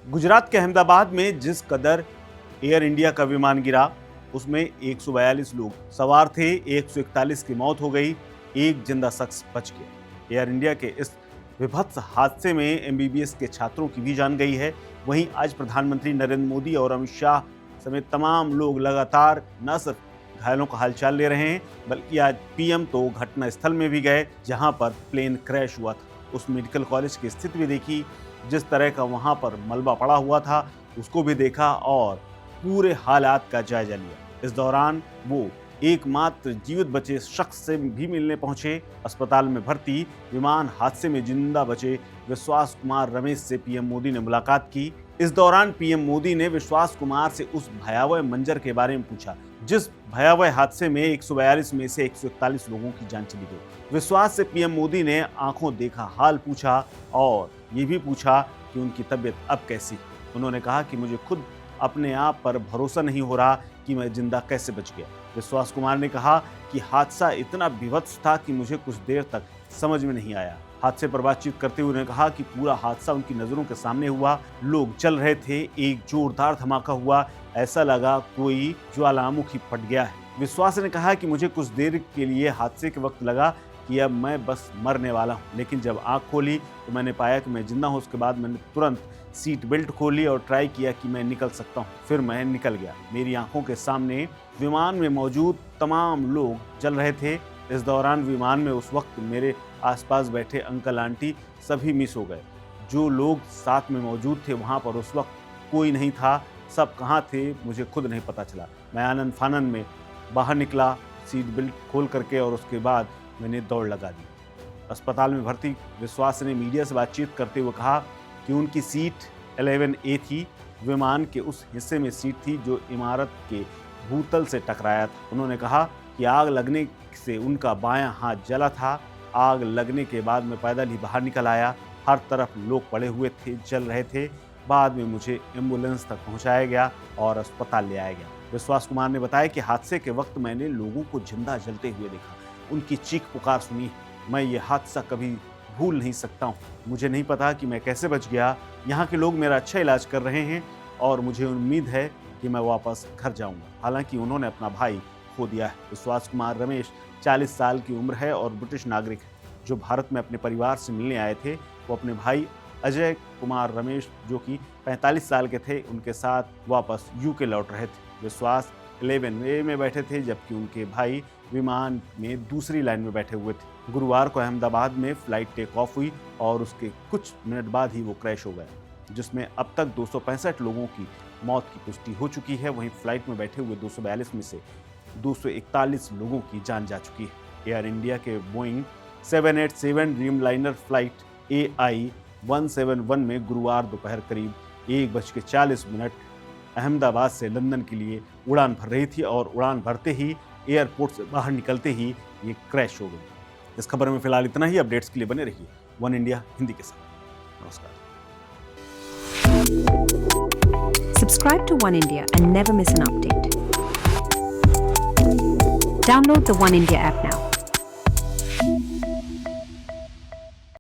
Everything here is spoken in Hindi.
गुजरात के अहमदाबाद में जिस कदर एयर इंडिया का विमान गिरा, उसमें 142 लोग सवार थे, 141 की मौत हो गई, एक जिंदा शख्स बच गया। एयर इंडिया के इस विभत्स हादसे में एमबीबीएस के छात्रों की भी जान गई है। वहीं आज प्रधानमंत्री नरेंद्र मोदी और अमित शाह समेत तमाम लोग लगातार न सिर्फ घायलों का हालचाल ले रहे हैं, बल्कि आज पीएम तो घटना स्थल में भी गए जहां पर प्लेन क्रैश हुआ था। उस मेडिकल कॉलेज की स्थिति भी देखी, जिस तरह का वहां पर मलबा पड़ा हुआ था उसको भी देखा और पूरे हालात का जायजा लिया। इस दौरान वो एकमात्र जीवित बचे शख्स से भी मिलने पहुंचे। अस्पताल में भर्ती विमान हादसे में जिंदा बचे विश्वास कुमार रमेश से पीएम मोदी ने मुलाकात की। इस दौरान पीएम मोदी ने विश्वास कुमार से उस भयावह मंजर के बारे में पूछा, जिस भयावह हादसे में 142 में से 141 लोगों की जान चली गई। विश्वास से पीएम मोदी ने आंखों देखा हाल पूछा और ये भी पूछा कि उनकी तबीयत अब कैसी। उन्होंने कहा कि मुझे खुद अपने आप पर भरोसा नहीं हो रहा कि मैं जिंदा कैसे बच गया। विश्वास कुमार ने कहा कि हादसा इतना विभत्स था कि मुझे कुछ देर तक समझ में नहीं आया। हादसे पर बातचीत करते हुए उन्होंने कहा कि पूरा हादसा उनकी नजरों के सामने हुआ, लोग चल रहे थे, एक जोरदार धमाका हुआ, ऐसा लगा कोई ज्वालामुखी फट गया है। विश्वास ने कहा कि मुझे कुछ देर के लिए हादसे के वक्त लगा कि अब मैं बस मरने वाला हूँ, लेकिन जब आंख खोली तो मैंने पाया कि मैं जिंदा हूँ। उसके बाद मैंने तुरंत सीट बेल्ट खोली और ट्राई किया कि मैं निकल सकता हूँ, फिर मैं निकल गया। मेरी आंखों के सामने विमान में मौजूद तमाम लोग जल रहे थे। इस दौरान विमान में उस वक्त मेरे आसपास बैठे अंकल आंटी सभी मिस हो गए। जो लोग साथ में मौजूद थे वहाँ पर उस वक्त कोई नहीं था, सब कहाँ थे मुझे खुद नहीं पता चला। मैं आनन फानन में बाहर निकला सीट बेल्ट खोल करके और उसके बाद मैंने दौड़ लगा दी। अस्पताल में भर्ती विश्वास ने मीडिया से बातचीत करते हुए कहा कि उनकी सीट 11A थी। विमान के उस हिस्से में सीट थी जो इमारत के भूतल से टकराया था। उन्होंने कहा कि आग लगने से उनका बायां हाथ जला था। आग लगने के बाद मैं पैदल ही बाहर निकल आया। हर तरफ लोग पड़े हुए थे, जल रहे थे। बाद में मुझे एम्बुलेंस तक पहुंचाया गया और अस्पताल ले आया गया। विश्वास कुमार ने बताया कि हादसे के वक्त मैंने लोगों को जिंदा जलते हुए देखा, उनकी चीख पुकार सुनी। मैं ये हादसा कभी भूल नहीं सकता हूँ। मुझे नहीं पता कि मैं कैसे बच गया। यहाँ के लोग मेरा अच्छा इलाज कर रहे हैं और मुझे उम्मीद है कि मैं वापस घर जाऊँगा। हालांकि उन्होंने अपना भाई खो दिया है। विश्वास कुमार रमेश 40 साल की उम्र है और ब्रिटिश नागरिक है। जो भारत में अपने परिवार से मिलने आए थे वो अपने भाई अजय कुमार रमेश जो कि 45 साल के थे, उनके साथ वापस यूके लौट रहे थे। विश्वास 11A में बैठे थे जबकि उनके भाई विमान में दूसरी लाइन में बैठे हुए थे। गुरुवार को अहमदाबाद में फ्लाइट टेक ऑफ हुई और उसके कुछ मिनट बाद ही वो क्रैश हो गया, जिसमें अब तक 265 लोगों की मौत की पुष्टि हो चुकी है। वहीं फ्लाइट में बैठे हुए 242 में से 241 लोगों की जान जा चुकी है। एयर इंडिया के बोइंग 787 ड्रीमलाइनर फ्लाइट AI-171 में गुरुवार दोपहर करीब 1:40 अहमदाबाद से लंदन के लिए उड़ान भर रही थी और उड़ान भरते ही एयरपोर्ट से बाहर निकलते ही ये क्रैश हो गई। इस खबर में फिलहाल इतना ही। अपडेट्स के लिए बने रहिए वन इंडिया हिंदी के साथ। नमस्कार। Subscribe to One India and never miss an update. Download the One India app